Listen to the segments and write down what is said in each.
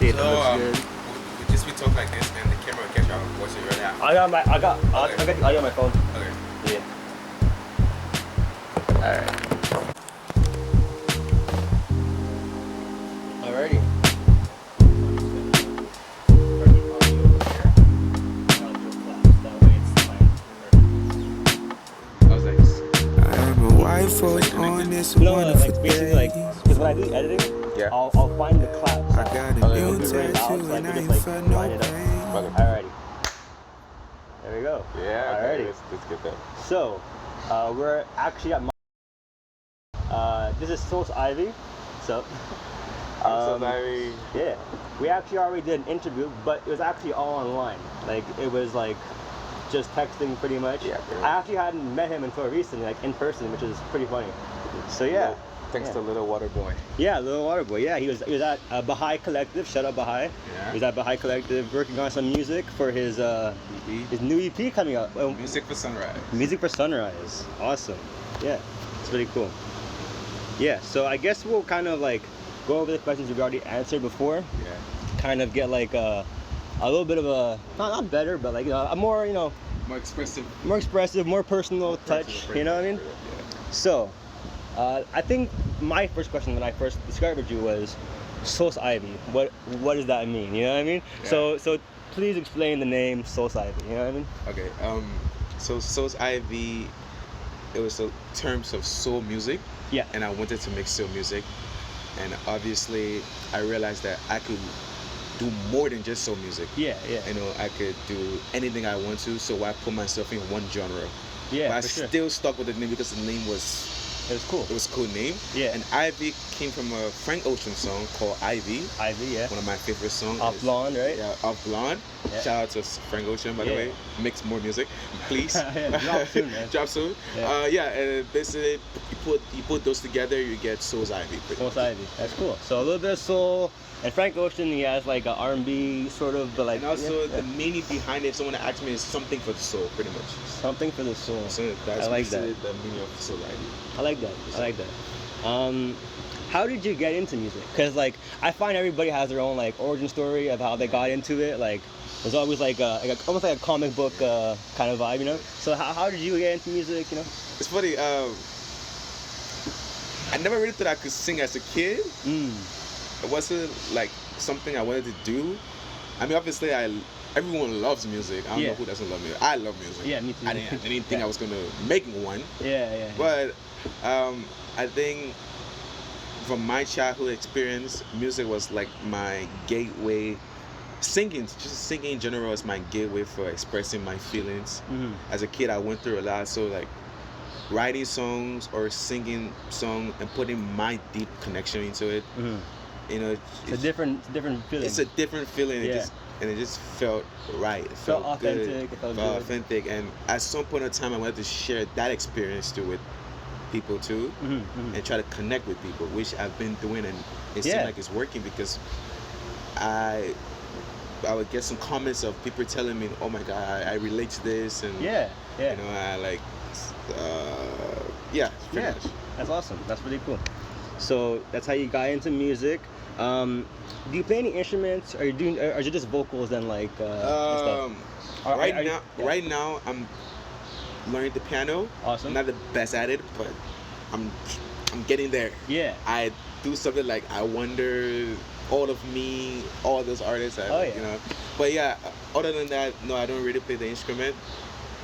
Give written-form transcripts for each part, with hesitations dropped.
See if it looks good. We just we talk like this, and the camera will catch our voice right now. I got the audio on my phone. Okay. Yeah. Alright. Alrighty. I was like, I am a white voice on this wonderful like basically like, because when I do editing, yeah. I'll find the claps. I got a It'll new be written out, tattoo so I and I can ain't just for like no line it up. pain. Alrighty. There we go. Yeah. Alrighty. Okay, let's get that. So, we're actually at my. This is Solce Ivy. What's up? Solce Ivy. Yeah, we actually already did an interview, but it was actually all online. Like it was like just texting pretty much. Yeah, pretty I much. actually hadn't met him until recently, like in person, which is pretty funny. So yeah. Thanks to Little Water Boy. Yeah, Little Water Boy. Yeah, he was at Baha'i Collective. Shout out Baha'i. Yeah. He was at Baha'i Collective working on some music for his new EP coming out. Music for Sunrise. Music for Sunrise. Awesome. Yeah, it's pretty cool. Yeah, so I guess we'll kind of like go over the questions we've already answered before. Yeah. Kind of get like a little bit of a not better, but like a more More expressive. more personal touch. You know what I mean? Yeah. So, I think my first question when I first discovered you was Solce Ivy. What does that mean? You know what I mean? Yeah. So please explain the name Solce Ivy. You know what I mean? Okay. So Solce Ivy, it was in terms of soul music. Yeah. And I wanted to make soul music, and obviously I realized that I could do more than just soul music. Yeah. You know, I could do anything I want to, so I put myself in one genre. Yeah, But I for sure. still stuck with the name because the name was It was cool. it was a cool name. Yeah. And Ivy came from a Frank Ocean song called Ivy. Ivy, yeah. One of my favorite songs. Off is- Blonde, right? Yeah, Off Blonde. Yeah. Shout out to Frank Ocean, by the Yeah. way. Makes more music, please. Yeah, drop soon, man. Drop soon. Yeah. And basically you put those together, you get Solce Ivy. pretty Solce much. Ivy. That's cool. So a little bit of soul, and Frank Ocean, he has like a R&B sort of, but like And also yeah, the meaning behind it, if someone asks me, is something for the soul, pretty much. something for the soul. So that's I like that. basically the meaning of Solce Ivy. I like that. How did you get into music? Because like I find everybody has their own like origin story of how they got into it. Like there's always like almost like a comic book kind of vibe, you know. So how did you get into music? You know. It's funny. I never really thought I could sing as a kid. It wasn't like something I wanted to do. I mean, obviously, everyone loves music. I don't know who doesn't love music. I love music. Yeah, me too. I didn't think I was gonna make one. Yeah. But I think from my childhood experience, music was like my gateway. Singing, just singing in general, is my gateway for expressing my feelings. As a kid, I went through a lot, so like writing songs or singing songs and putting my deep connection into it. You know, It's a different feeling. It's a different feeling. Yeah. It just felt right. It Felt felt authentic, good. it felt good. authentic. And at some point in time, I wanted to share that experience too with people too, and try to connect with people, which I've been doing, and it seems like it's working because I would get some comments of people telling me, "Oh my God, I relate to this," and yeah. you know, I like, pretty much. That's awesome. That's pretty cool. So that's how you got into music. Do you play any instruments? Or is it just vocals and like and stuff? Right now, I'm learning the piano. Awesome. I'm not the best at it, but I'm getting there. Yeah. I do something like I Wonder, All of Me, all those artists. You know. But yeah, other than that, no, I don't really play the instrument.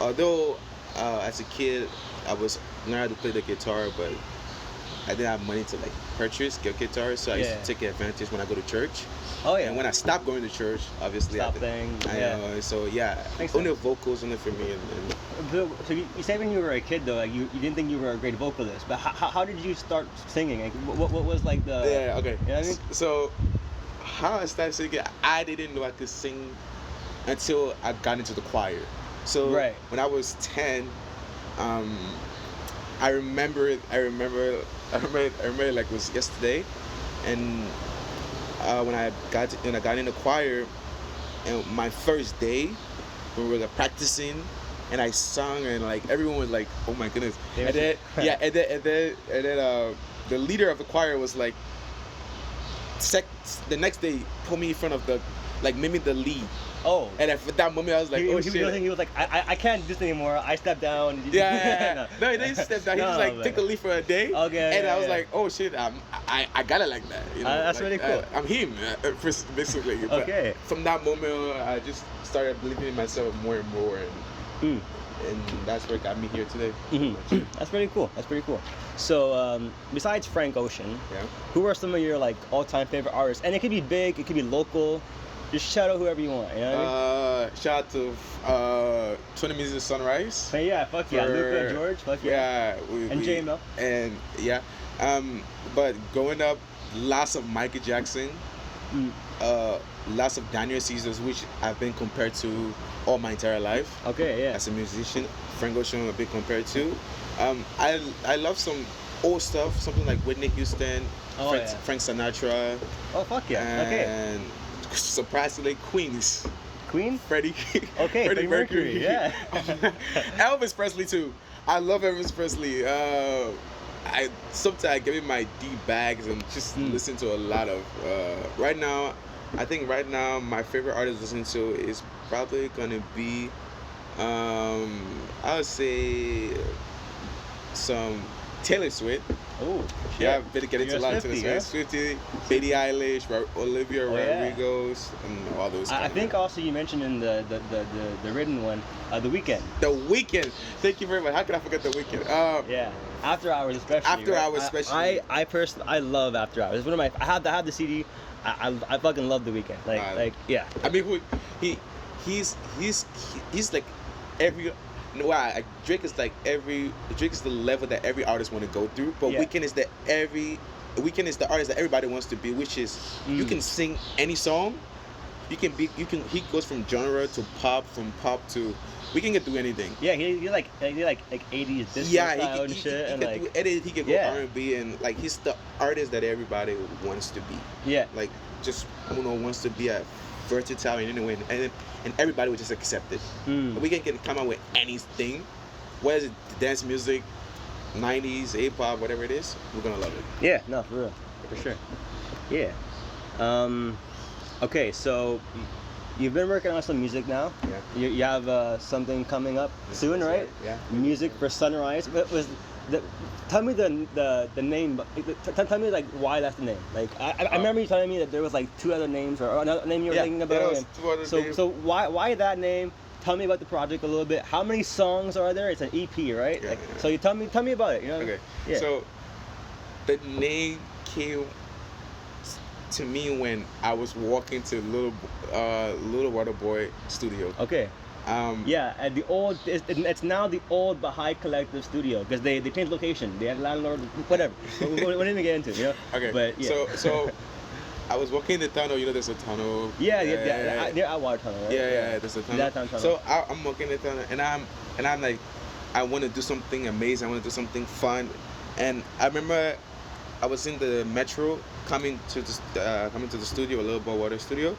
Although, as a kid, I was learning how to play the guitar, but I didn't have money to like purchase a guitar, so I used to take advantage when I go to church. Oh yeah. And when I stopped going to church, obviously Stop playing. so yeah, Makes only sense. vocals only for me. So you said when you were a kid though, like you didn't think you were a great vocalist, but how did you start singing? Like, what was like the? Yeah. Okay. You know what I mean? So how I started singing, I didn't know I could sing until I got into the choir. So when I was 10, I remember like it was yesterday, and when I got in the choir, and my first day when we were practicing, and I sung, and like everyone was like, "Oh my goodness!" And then the leader of the choir was like, the next day put me in front of the, like, made me the lead. Oh. And at that moment, I was like, he, oh he, shit. he was like, I can't do this anymore. I stepped down. Yeah. No, he didn't step down. He just like man. took a leave for a day. Okay. And yeah, I was yeah. like, oh shit, I got it like that. You know, That's like, really cool. I'm him, basically. But Okay. from that moment, I just started believing in myself more and more, and that's what got me here today. Mm-hmm. That's pretty cool. That's pretty cool. So, besides Frank Ocean, Yeah. who are some of your like all-time favorite artists? And it could be big, it could be local. Just shout out whoever you want. You know what I mean? Shout out to 20 Minutes of Sunrise. Hey, yeah, fuck yeah, for- Luca, George, fuck yeah. And J-Mo. And yeah, but growing up, lots of Michael Jackson, lots of Daniel Caesars, which I've been compared to all my entire life. Okay, yeah. As a musician, Frank Ocean I've been compared to. I love some old stuff, something like Whitney Houston, Oh, yeah. Frank Sinatra, Oh, fuck yeah. Okay. and surprisingly Queens. Queen? Freddie. Okay, Freddie Mercury, yeah. Elvis Presley too. I love Elvis Presley. I sometimes give him my D bags and just listen to a lot of. Right now, I think right now my favorite artist to listen to is probably gonna be, I would say, some Taylor Swift. Oh, shit. Yeah, better get into You're a lot of Swiftie, Taylor Swift. Swiftie, Billie Eilish, Olivia yeah. Rodrigo's, and all those. I kind think of. also you mentioned in the written one, The Weeknd. The Weeknd. Thank you very much. How could I forget The Weeknd? Yeah, After Hours especially. After right? Hours especially. I personally, I love After Hours. It's one of my. I have the CD. I fucking love The Weeknd. Like yeah. I mean, he's like every. No, Drake is like Drake is the level that every artist want to go through, but Yeah. Weeknd is Weeknd is the artist that everybody wants to be, which is you can sing any song. He goes from genre to pop, from pop to we can get through anything. Yeah, he like 80s disco style and shit, and like he can go R&B, and like he's the artist that everybody wants to be. yeah. Like just wants to be a versatile in any way, and everybody would just accept it. We can come out with anything, whether it's dance music, 90s, hip-hop, whatever it is, we're gonna love it. Yeah, no, for real, for sure. Yeah. Okay, so you've been working on some music now. Yeah. You have something coming up soon, right? Yeah. Music for Sunrise. What was tell me the name. Tell me like why that's the name. Like I remember you telling me that there was like two other names or another name you were thinking about. There was two other names. So why that name? Tell me about the project a little bit. How many songs are there? It's an EP, right? Yeah, like, yeah. So you tell me about it. You know? Okay. Yeah. So the name came to me when I was walking to Little Water Boy studio. Okay. Yeah, at the old, it's now the old Baha'i Collective studio because they changed location. They had landlord, whatever. we didn't even get into it, you know. Okay. But yeah. So I was walking in the tunnel. You know, there's a tunnel. Yeah. Near Atwater Tunnel, right? Yeah, there's a tunnel. That tunnel. So I'm walking in the tunnel, and I'm like, I want to do something amazing. I want to do something fun, and I remember I was in the metro coming to the studio, a Little Boy Water studio,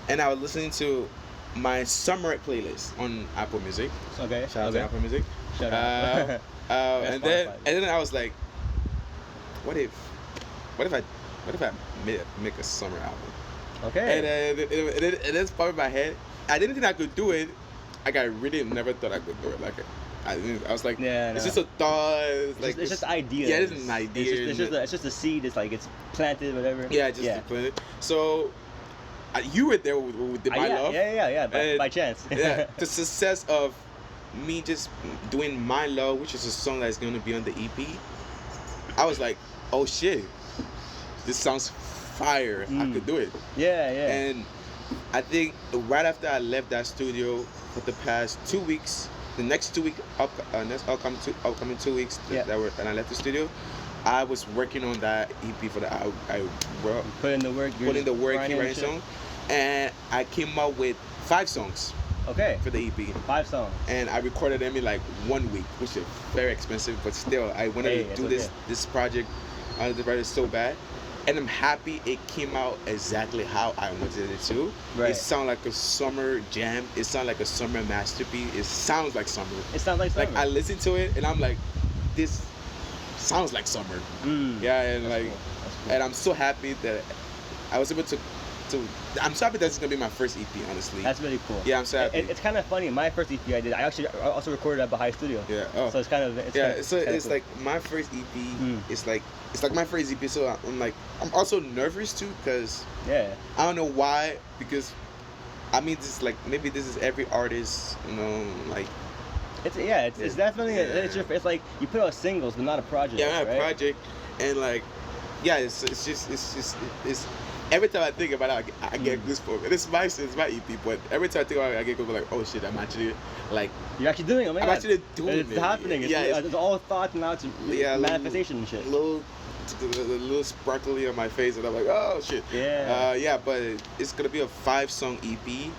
and I was listening to my summer playlist on Apple Music. Okay. Shout out to Apple Music. Shout out. And then I was like, what if I make a summer album? Okay. And it's popped in my head. I didn't think I could do it. Like I really never thought I could do it. Like I was like, it's just a thought. It's just ideas. Yeah, it's an idea. It's just a seed. It's like it's planted, whatever. Yeah, planted. So you were there with my love. Yeah. By chance. Yeah, the success of me just doing My Love, which is a song that's going to be on the EP. I was like, oh shit, this sounds fire. I could do it. Yeah. And I think right after I left that studio for the past 2 weeks, the next 2 weeks, upcoming 2 weeks that I left the studio, I was working on that EP for I put in the work, writing songs, and I came up with 5 songs. Okay. For the EP. 5 songs. And I recorded them in like 1 week, which is very expensive, but still, I wanted to do this project. I wanted to write it so bad. And I'm happy it came out exactly how I wanted it to. Right. It sounds like a summer jam. It sounds like a summer masterpiece. It sounds like summer. It sounds like summer. Like I listen to it and I'm like, this sounds like summer. Yeah, and That's like, cool. and I'm so happy that I was able to. I'm so happy that's gonna be my first EP, honestly. That's really cool. Yeah, I'm so happy. It's kind of funny. My first EP I did, I actually also recorded at Baha'i Studio. Yeah. Oh. So it's kind of it's cool. like my first EP. It's like my first EP. So I'm also nervous too because yeah. I don't know why, because I mean this is like maybe this is every artist, like. It's definitely it's like you put out singles but not a project. Yeah, not right? a project, and like it's every time I think about it, I get goosebumps. And it's my EP, but every time I think about it, I get goosebumps. Like, oh shit, I'm actually like. You're actually doing it. Oh my I'm God. actually doing it. It's happening. It's all thought now. It's manifestation and shit. A little sparkly on my face, and I'm like, oh shit. Yeah. But it's gonna be a 5-song EP.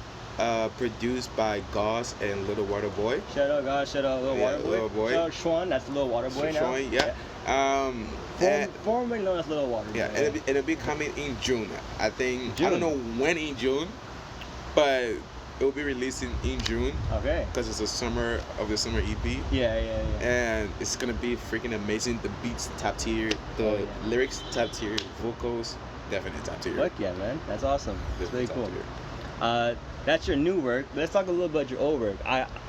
Produced by Gauze and Little Water Boy. Shout out Gauze, shout out Little Water Boy. Shout out Schwan, that's Little Water Boy now. Schwan, yeah. Formerly known as Little Water Boy. Yeah, and it'll be coming in June. I think June. I don't know when in June, but it will be releasing in June. Okay. Because it's the summer EP. Yeah. And it's gonna be freaking amazing. The beats top tier, the lyrics top tier, vocals definitely top tier. Fuck yeah, man. That's awesome. It's really cool. Tier. That's your new work. Let's talk a little about your old work.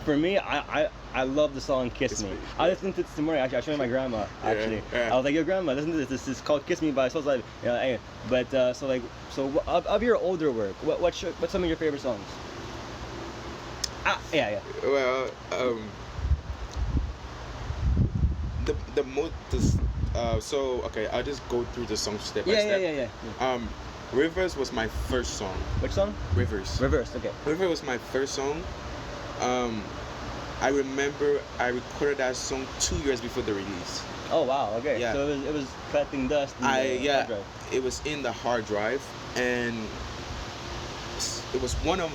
For me, I love the song "Kiss Me." I listened to this this morning. Actually, I showed my grandma. Actually, I was like, "Yo, grandma, listen to this. This is called "Kiss Me" by Solce Ivy." Anyway, but so of your older work, what's some of your favorite songs? Yeah. Well, so okay, I'll just go through the songs step by step. Yeah. Rivers was my first song. Which song? Rivers. Okay. Rivers was my first song. I remember I recorded that song 2 years before the release. Oh wow. Okay. Yeah. So it was collecting dust. Hard drive. It was in the hard drive, and it was one of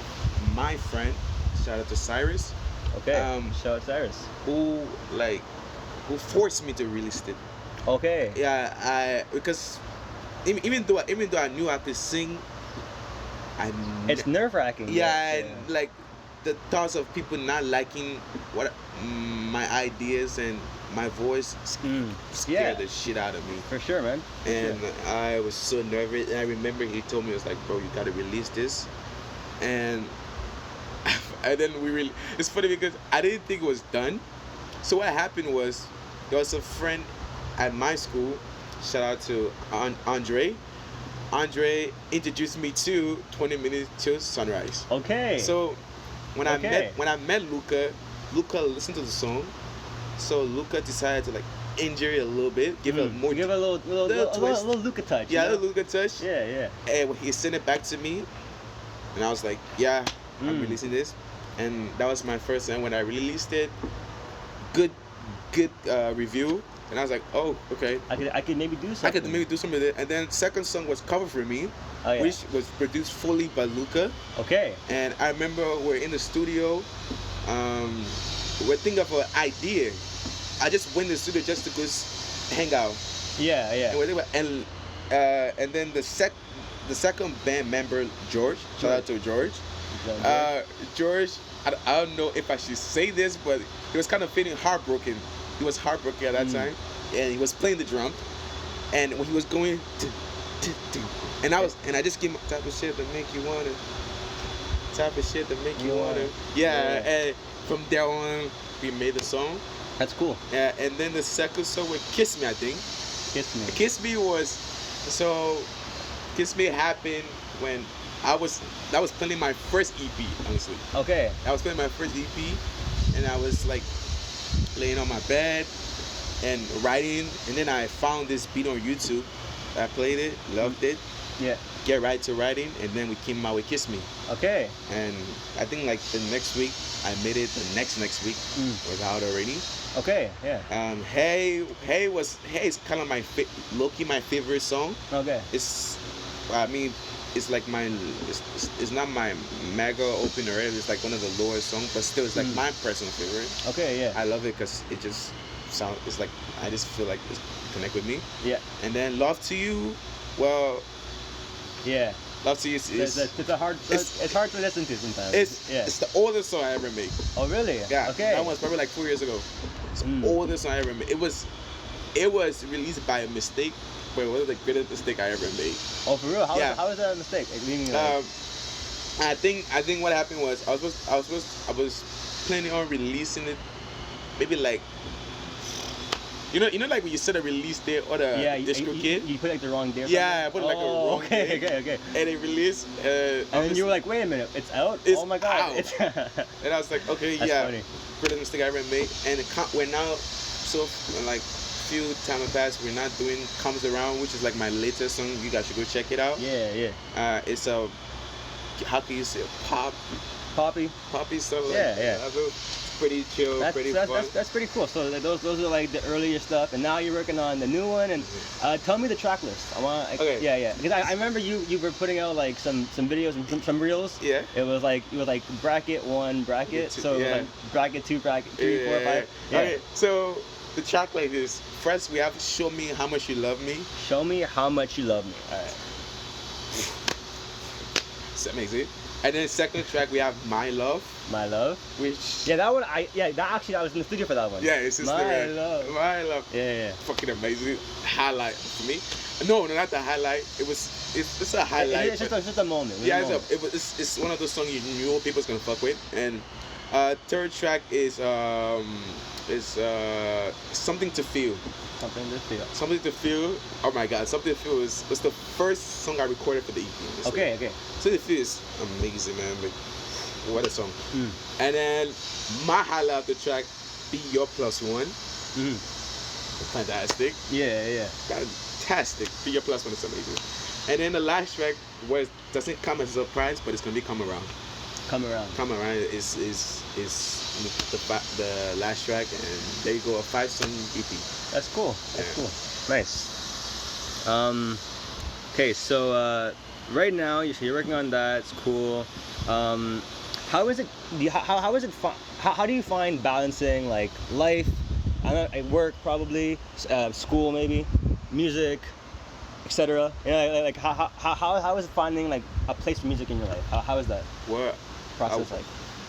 my friends. Shout out to Cyrus. Okay. Shout out Cyrus. Who forced me to release it. Okay. Yeah, because even though I knew I could sing, it's nerve-wracking. Yeah, like the thoughts of people not liking what my ideas and my voice scared the shit out of me. For sure, man. And I was so nervous. And I remember he told me, he was like, "Bro, you gotta release this." And then it's funny because I didn't think it was done. So what happened was, there was a friend at my school. Shout out to Andre. Andre introduced me to 20 Minutes to Sunrise. Okay. So when I met Luca listened to the song. So Luca decided to like injure it a little bit, give it a little Luca touch. Yeah, a little Luca touch. Yeah. And when he sent it back to me, and I was like, yeah, I'm releasing this. And that was my first time when I released it. Good review. And I was like, oh, okay. I could maybe do something. I could maybe do something with it. And then second song was Cover For Me, which was produced fully by Luca. Okay. And I remember we're in the studio. We're thinking of an idea. I just went to the studio just to go hang out. Yeah. And then the second band member, George. Shout out to George. George, I don't know if I should say this, but he was kind of feeling heartbroken. He was heartbroken at that time, and he was playing the drum, and when he was going, and I just gave him type of shit that make you wanna, yeah. And from there on, we made the song. That's cool. Yeah, and then the second song was "Kiss Me," I think. Kiss Me happened when that was planning my first EP, honestly. Okay. I was planning my first EP, and I was like laying on my bed and writing, and then I found this beat on YouTube. I played it, loved it. Yeah. Get right to writing, and then we came out with "Kiss Me." Okay. And I think like the next week I made it. The next week was out already. Okay. Yeah. Hey is kind of my low-key my favorite song. Okay. It's like it's not my mega open or anything. It's like one of the lowest songs, but still it's like my personal favorite. Okay, yeah. I love it because it just sounds. It's like I just feel like it's connect with me. Yeah. And then "Love to You," well. Yeah. "Love to You" is it's hard to listen to sometimes. It's the oldest song I ever made. Oh really? Yeah. Okay. That was probably like 4 years ago. It's the oldest song I ever made. It was released by a mistake. but it was the greatest mistake I ever made. Oh, for real? Yeah. How is that a mistake? Like, meaning, like, I think what happened was I was planning on releasing it, maybe like. You know, like when you set a release date or the disco kid. You put like the wrong date. Yeah, I put like a wrong okay, date. okay. And it released. And then you were like, wait a minute, it's out. It's oh my god. out. It's And I was like, okay, That's yeah, funny. greatest mistake I ever made. And we're now, so like, few time have passed. We're not doing "Comes Around," which is like my latest song. You guys should go check it out. Yeah. It's a, how can you say, poppy stuff. Like, Yeah. Pretty chill, pretty fun. That's pretty cool. So like, those are like the earlier stuff, and now you're working on the new one. And tell me the track list. Okay. Yeah. Because I remember you were putting out like some videos and some reels. Yeah. It was like bracket 1, bracket. So it was like bracket 2, bracket 3, 4, 5. Yeah. Okay. So the track like this. First we have "Show Me How Much You Love Me." Show me how much you love me. All right. So that makes it. And then second track we have "My Love." My love. Which that one I was in the studio for that one. yeah, it's just My love. My Love. Yeah. Fucking amazing highlight for me. No, not the highlight. It's a highlight. It's just a moment. Yeah, it's one of those songs you knew people's gonna fuck with. And third track is "Something to Feel." Something to feel. Something to Feel. Oh my god, Something to Feel was the first song I recorded for the EP. Okay. Something to Feel is amazing, man. Like, what a song. And then my highlight of the track, "Be Your Plus One." Fantastic. Yeah. Fantastic. "Be Your Plus One" is amazing. And then the last track, where it doesn't come as a surprise, but it's gonna be "Come Around." Come Around is the last track, and there you go, a 5-song EP. That's cool. Cool. Nice. Okay, so right now you're working on that. It's cool. How is it? How is it? How do you find balancing like life, work probably, school maybe, music, etc. You know, like how is it finding like a place for music in your life? How is that Well, process like?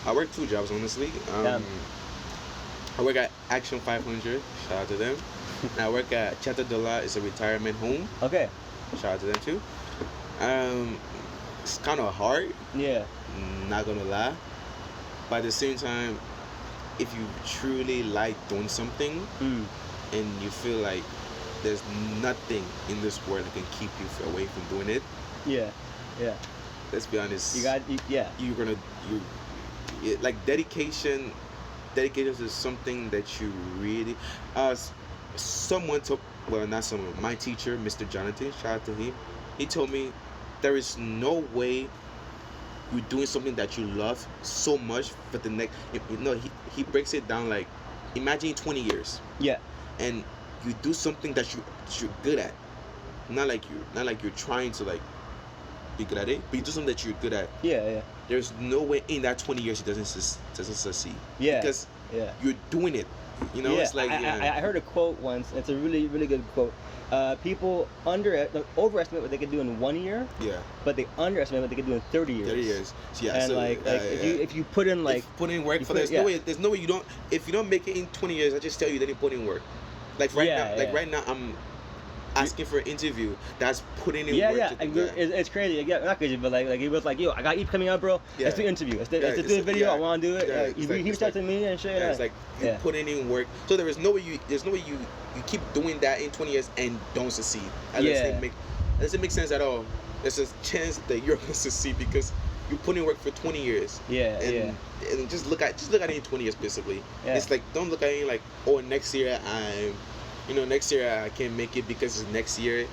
I work 2 jobs honestly. I work at Action 500. Shout out to them. And I work at Chata Dola. It's a retirement home. Okay. Shout out to them too. It's kind of hard. Yeah. Not gonna lie. But at the same time, if you truly like doing something and you feel like there's nothing in this world that can keep you away from doing it. Yeah. Let's be honest. You're gonna like dedication is something that you really. Someone took, well, not someone, my teacher, Mr. Jonathan, shout out to him. He told me there is no way you're doing something that you love so much for the next. He breaks it down like, imagine 20 years. Yeah. And you do something that you're good at. Not like you're trying to like be good at it, but you do something that you're good at. Yeah. There's no way in that 20 years it doesn't succeed. Yeah. Because you're doing it. You know, it's like I heard a quote once. It's a really, really good quote. People overestimate what they can do in 1 year. Yeah. But they underestimate what they can do in 30 years. 30 years. Yeah. And so, if you put in like put in work for there's no way you don't. If you don't make it in 20 years, I just tell you that you put in work. Like right now I'm asking for an interview. That's putting in work. It's crazy. Yeah, not crazy, but like he was like, yo, I got EP coming out, bro. Yeah. Let's do an interview. Let's do a video. I want to do it. Yeah, he started to me and shit. Yeah, it's like you putting in work. So there's no way you keep doing that in 20 years and don't succeed. That doesn't make sense at all. There's a chance that you're gonna succeed because you put in work for 20 years. And just look at it in 20 years basically. Yeah. It's like, don't look at it like, oh, next year I can't make it because it's next year.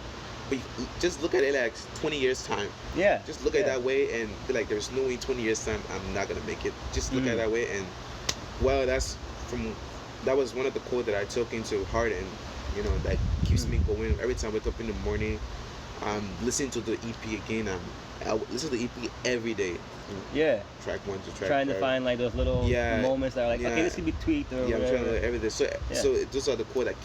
But just look at it like 20 years time. Yeah. Just look at it that way and be like, there's no way in 20 years time I'm not gonna make it. Just look at it that way, and well, that was one of the quotes that I took into heart, and that keeps me going. Every time I wake up in the morning, I'm listening to the EP again. I listen to the EP every day. Yeah. Track 1 to track. Trying to find like those little moments that are like, okay, this could be tweaked or whatever. I'm trying to every day. So those are the quotes that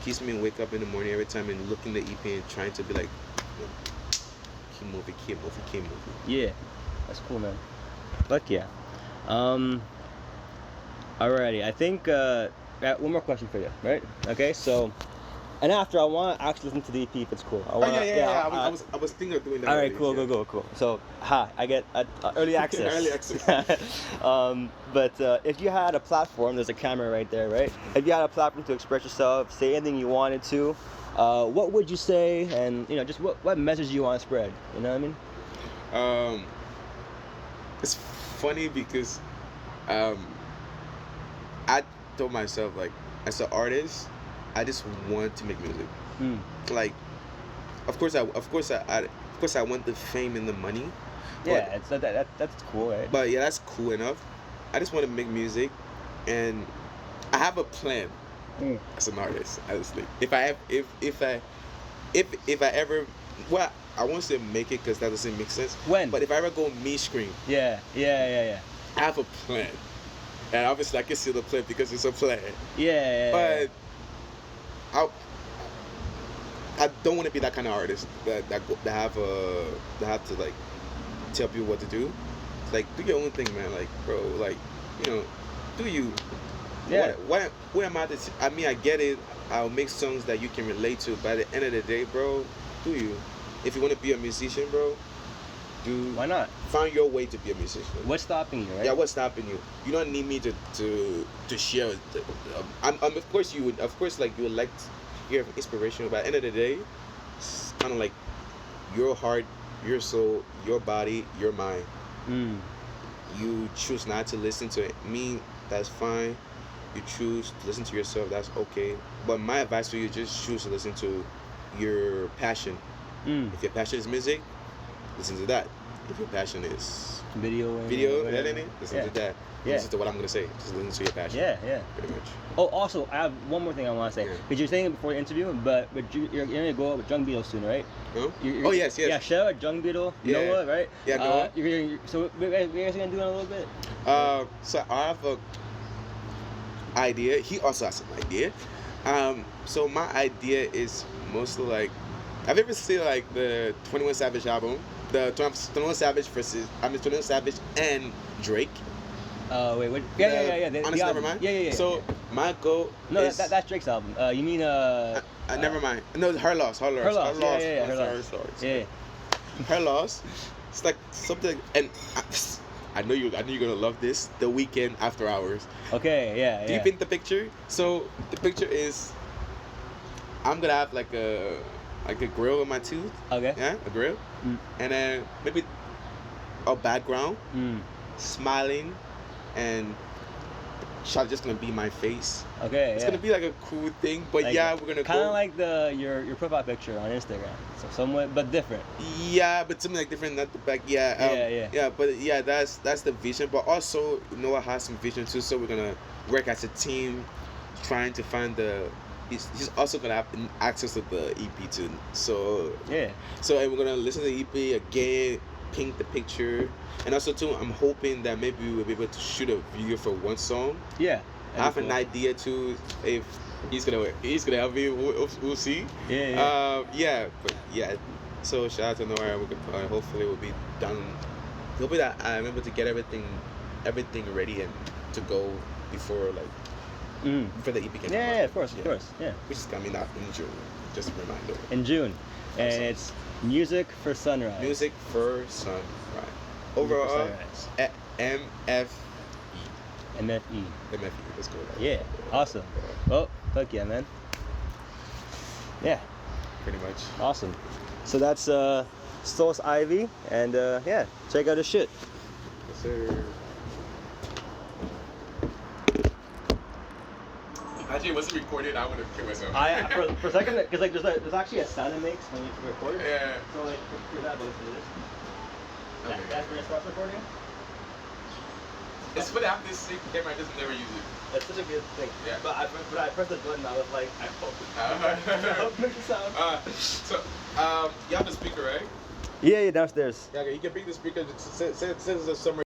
keeps me wake up in the morning every time and looking at the EP and trying to be like, keep moving. Yeah, that's cool, man. Fuck yeah. Alrighty, I think I got one more question for you, right? Okay, so And after, I want to actually listen to the EP if it's cool. Oh yeah. I was thinking of doing that. All right, already, cool. So, I get early access. Early access. But if you had a platform, there's a camera right there, right? If you had a platform to express yourself, say anything you wanted to, what would you say? And just what message you want to spread? You know what I mean? It's funny because I told myself, like, as an artist, I just want to make music. Like, of course I want the fame and the money. Yeah, that's cool, right? But yeah, that's cool enough. I just want to make music, and I have a plan as an artist. Honestly, if I ever, well, I won't say make it because that doesn't make sense. When? But if I ever go mainstream, Yeah. I have a plan, and obviously I can see the plan because it's a plan. Yeah. But I don't want to be that kind of artist that have to like tell people what to do. Like, do your own thing, man. Like, bro, like, do you? Yeah. What am I to? I mean, I get it. I'll make songs that you can relate to. But at the end of the day, bro, do you? If you want to be a musician, bro, why not? Find your way to be a musician. What's stopping you, right? Yeah, what's stopping you? You don't need me to share. Of course you would. Of course, like, you would like to hear inspiration. But at the end of the day, it's kind of like your heart, your soul, your body, your mind. You choose not to listen to me, that's fine. You choose to listen to yourself, that's okay. But my advice for you, just choose to listen to your passion. If your passion is music, listen to that. If your passion is video, editing, listen to that. Listen to what I'm gonna say. Just listen to your passion. Yeah. Pretty much. Oh, also, I have one more thing I want to say. Because you're saying it before the interview, but you're going to go out with Jung Beetle soon, right? Huh? Oh, yes. Yeah, shout out Jung Beetle, Noah, right? Yeah, Noah. So, what you guys going to do in a little bit? So I have a idea. He also has an idea. So my idea is mostly like, have you ever seen like the 21 Savage album? The 21 Savage 21 Savage and Drake. Wait, what? Yeah. Honestly, never mind. Yeah. So my goal is... that's Drake's album. You mean never mind. No, Her Loss. Her Loss. Yeah. Her Loss. It's like something, and I know you're gonna love this. The Weekend After Hours. Okay. Yeah. Do you paint the picture? So the picture is, I'm gonna have like a grill in my tooth. Okay. Yeah, a grill. And then maybe a background, smiling, and shot just gonna be my face. Okay. It's gonna be like a cool thing, but like, yeah, we're gonna kind of like your profile picture on Instagram, so somewhat but different. Yeah, but something like different, not the back. Yeah. Yeah, but yeah, that's the vision. But also, Noah has some vision too, so we're gonna work as a team, trying to find the. He's also gonna have access to the EP too. So yeah. So and we're gonna listen to the EP again, paint the picture, and also too, I'm hoping that maybe we'll be able to shoot a video for one song. Yeah. I have an idea too. If he's gonna help me, we'll see. Yeah. But yeah. So shout out to Noah. Hopefully we'll be done. Hopefully that I'm able to get everything ready and to go before like. For the EP can come out. Yeah, of course. Yeah. Which is coming out in June. Just a reminder. In June. And it's Music for Sunrise. Music for Sunrise. Overall, MFE. MFE. Let's go with that. Yeah. Awesome. Well, fuck yeah, man. Yeah. Pretty much. Awesome. So that's Solce Ivy, and yeah, check out his shit. Yes, sir. Actually, it wasn't recorded. I would have killed myself. For a second, because like there's actually a sound it makes when you record. Yeah. So like for that, listen to this. Okay. That's when it starts recording. It's funny. I have this camera. I just never use it. That's such a good thing. Yeah. But I pressed the button. I was like, I hope it make the sound. So you have the speaker, right? Yeah, downstairs. Yeah. Okay. You can bring the speaker. Since it's a summer